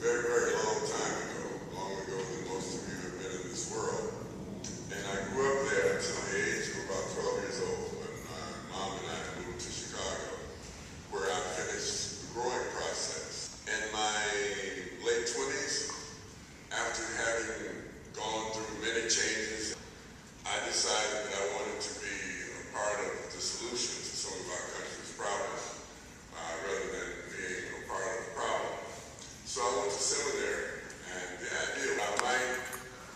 very, very long time ago, longer ago than most of you have been in this world. And I grew up there until the age of about 12 years old when my mom and I moved to Chicago, where I finished the growing process. In my late 20s, after having gone through many changes, I decided that I wanted to be a part of the solution to some of our country's problems, rather than being a part of the problem. So I went to seminary, and the idea I might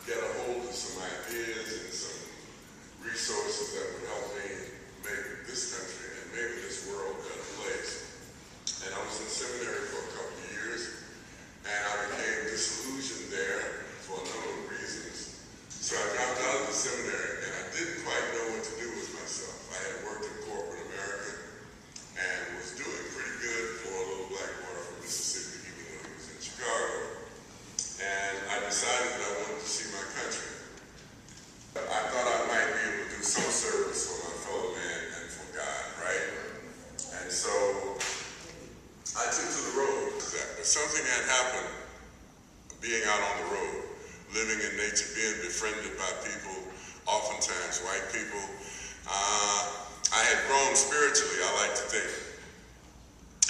get a hold of some ideas and some resources that would help me make this country and maybe this world a better place. And I was in seminary for a couple of years, and I became disillusioned there for a number of reasons. So I dropped out of the seminary, and I didn't quite know what to do with myself. I had worked in corporate America and was doing pretty good for a little black boy from Mississippi, even though he was in Chicago. And I decided that I wanted to see my country. I thought I might be able to do some service for my fellow man and for God, right? And so I took to the road. But something had happened being out on the road, living in nature, being befriended by people, oftentimes white people. I had grown spiritually, I like to think.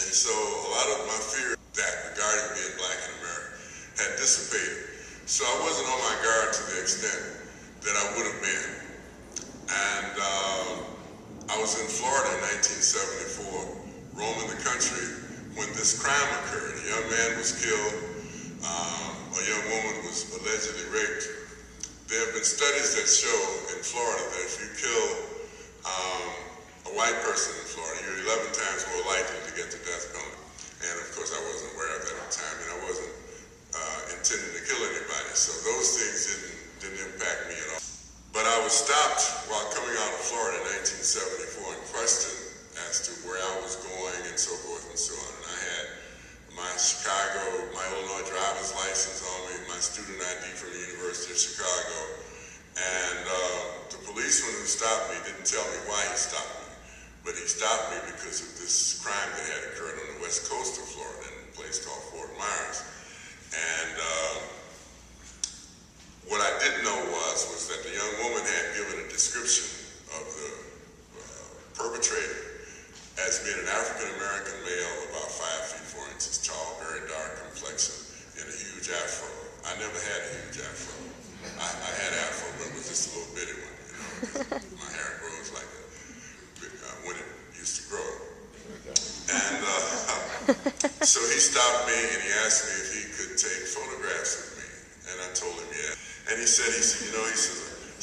And so a lot of my fear that regarding being black in America had dissipated. So I wasn't on my guard to the extent that I would have been. And I was in Florida in 1974, roaming the country when this crime occurred. A young man was killed, a young woman was allegedly raped. There have been studies that show in Florida that if you kill a white person in Florida, you're 11 times more likely to get the death penalty. And of course I wasn't aware of that at the time, and I wasn't intending to kill anybody. So those things didn't impact me at all. But I was stopped while coming out of Florida in 1974 and questioned as to where I was going and so forth and so on. And I had my Illinois driver's license on me, my student ID from the University of Chicago. And the policeman who stopped me didn't tell me why he stopped me, but he stopped me because of this crime that had occurred on the west coast of Florida in a place called Fort Myers. And what I didn't know was that the young woman had given a description of the perpetrator as being an African-American male, about 5 feet 4 inches tall, very dark complexion, and a huge afro. I never had a huge afro. I had afro, but it was just a little bitty one. You know, my hair grows like when it used to grow. And so he stopped me and he asked me if he could take photographs of me, and I told him yeah. And he said, a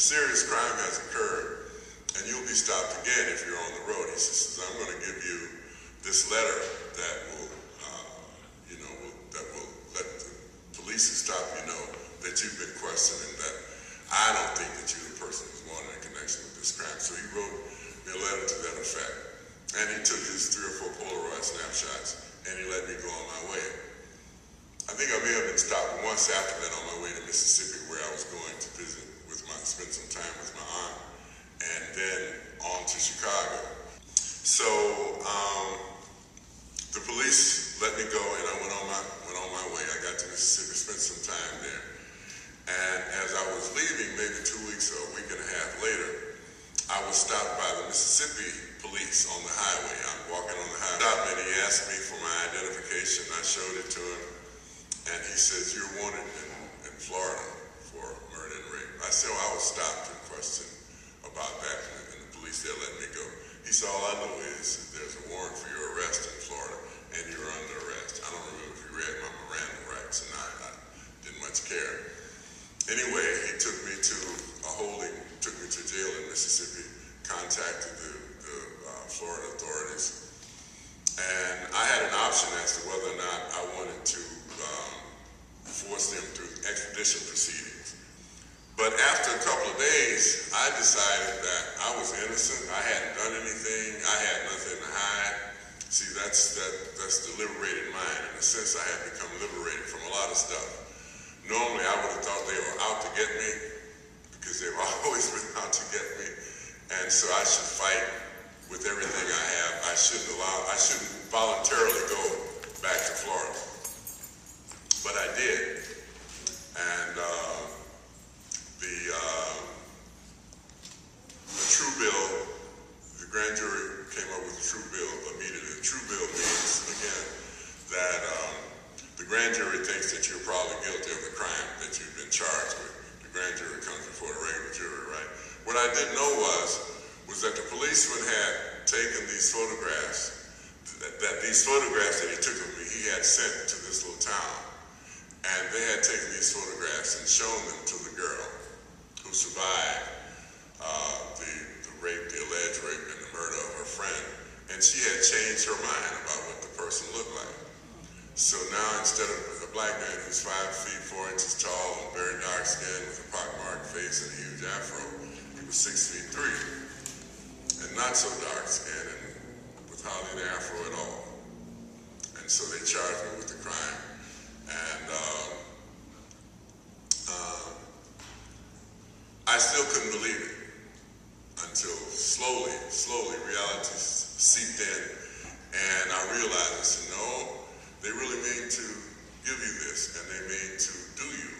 serious crime has occurred, and you'll be stopped again if you're on the road. He says, I'm going to give you this letter that will let the police who stop you know that you've been questioned and that I don't think that you're the person who's wanted in connection with this crime. So he wrote me a letter to that effect. And he took his 3 or 4 Polaroid snapshots and he let me go on my way. I think I may have been stopped once after that on my way to Mississippi, where I was going to visit spend some time with my aunt, and then on to Chicago. So the police let me go, and I went on my way. I got to Mississippi, spent some time there, and as I was leaving, maybe 2 weeks or a week and a half later, I was stopped by the Mississippi police on the highway. I'm walking on the highway. He stopped me and he asked me for my identification. I showed it to him, and he says, "You're wanted in Florida for murder and rape." I said, well, I was stopped and questioned about that, and the police there let me go. He said, all I know is there's a warrant for your arrest in Florida, and you're under arrest. I don't remember if he read my Miranda rights, and I didn't much care. Anyway, he took me to jail in Mississippi, contacted the Florida authorities, and I had an option as to whether or not I wanted to force them through extradition proceedings. But after a couple of days, I decided that I was innocent. I hadn't done anything. I had nothing to hide. See, that's the liberated mind. In a sense, I had become liberated from a lot of stuff. Normally, I would have thought they were out to get me, because they've always been out to get me. And so I should fight with everything I have. I shouldn't voluntarily go back to Florida. but I did. And the true bill, the grand jury came up with a true bill immediately. The true bill means, again, that the grand jury thinks that you're probably guilty of the crime that you've been charged with. The grand jury comes before the regular jury, right? What I didn't know was that the policeman had taken these photographs, that these photographs that he took of me, he had sent to this little town. And they had taken these photographs and shown them to the girl who survived the rape, the alleged rape and the murder of her friend. And she had changed her mind about what the person looked like. So now instead of a black man who's 5 feet 4 inches tall and very dark skinned with a pockmarked face and a huge afro, he was 6 feet 3 and not so dark skinned and with hardly an afro at all. And so they charged me with the crime. And I still couldn't believe it until slowly reality seeped in, and I realized, I said, no, they really mean to give you this, and they mean to do you.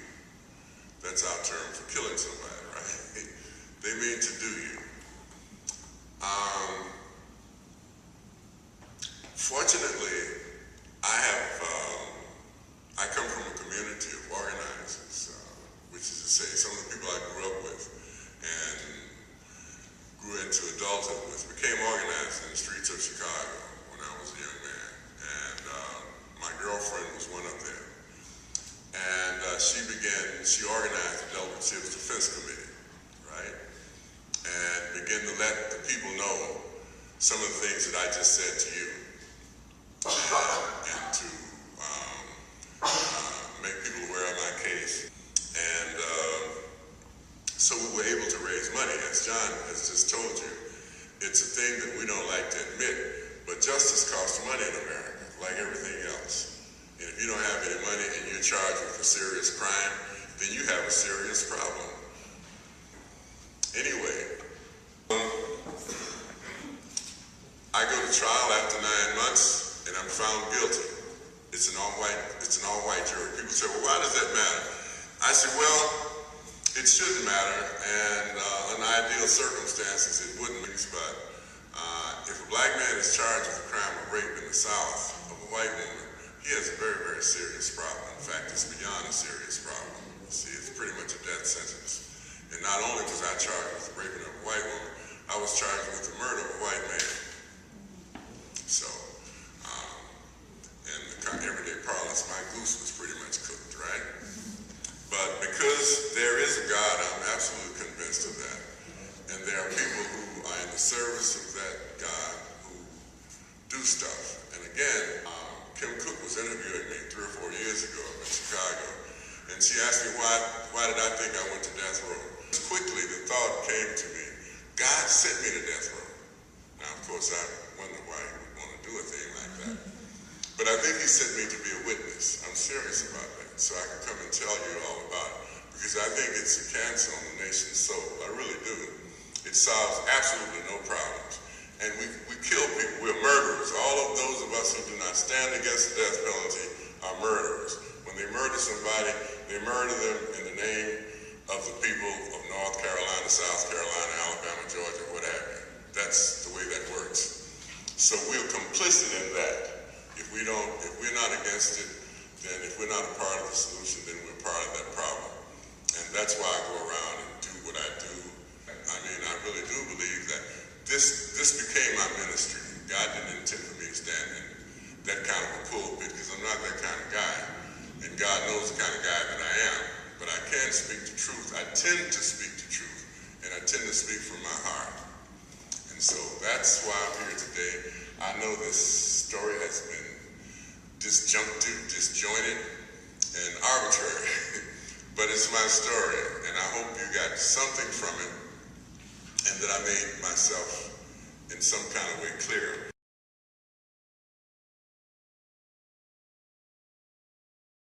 That's our term for killing somebody, right? They mean to do you. Fortunately, I come from a community of organizers, which is to say, some of the people I grew up with and grew into adulthood with became organized in the streets of Chicago when I was a young man. And my girlfriend was one of them. And she organized the Delbert Tibbs Defense Committee, right? And began to let the people know some of the things that I just said to you. And to make people aware of my case. And so we were able to raise money. As John has just told you, it's a thing that we don't like to admit, but justice costs money in America, like everything else. And if you don't have any money and you're charged with a serious crime, then you have a serious problem. Anyway, I go to trial after 9 months, and I'm found guilty. It's an all-white jury. People say, well, why does that matter? I said, well, it shouldn't matter, and in ideal circumstances, it wouldn't. But if a black man is charged with a crime of rape in the South of a white woman, he has a very, very serious problem. In fact, it's beyond a serious problem. See, it's pretty much a death sentence. And not only was I charged with the raping of a white woman, I was charged with the murder of a white man. So, in the everyday parlance, my goose was pretty much cooked, right? But because there is a God, I'm absolutely convinced of that. And there are people who are in the service of that God who do stuff. And again, Kim Cook was interviewing me 3 or 4 years ago in Chicago, and she asked me why did I think I went to death row? Quickly, the thought came to me, God sent me to death row. Now, of course, I wonder why he would want to do a thing like that. But I think he sent me to be a witness. I'm serious about that, so I can come and tell you all about it. Because I think it's a cancer on the nation's soul. I really do. It solves absolutely no problems. And we kill people. We're murderers. All of those of us who do not stand against the death penalty are murderers. When they murder somebody, they murder them in the name of the people of North Carolina, South Carolina, Alabama, Georgia, what have you. That's the way that works. So we're complicit in that. If we're not against it, then if we're not a part of the solution, then we're part of that problem. And that's why I go around and do what I do. I mean, I really do believe that this became my ministry. God didn't intend for me to stand in that kind of a pulpit, because I'm not that kind of guy. And God knows the kind of guy that I am. But I can speak the truth. I tend to speak the truth. And I tend to speak from my heart. And so that's why I'm here today. I know this story has been disjunctive, disjointed, and arbitrary. But it's my story, and I hope you got something from it, and that I made myself in some kind of way clear.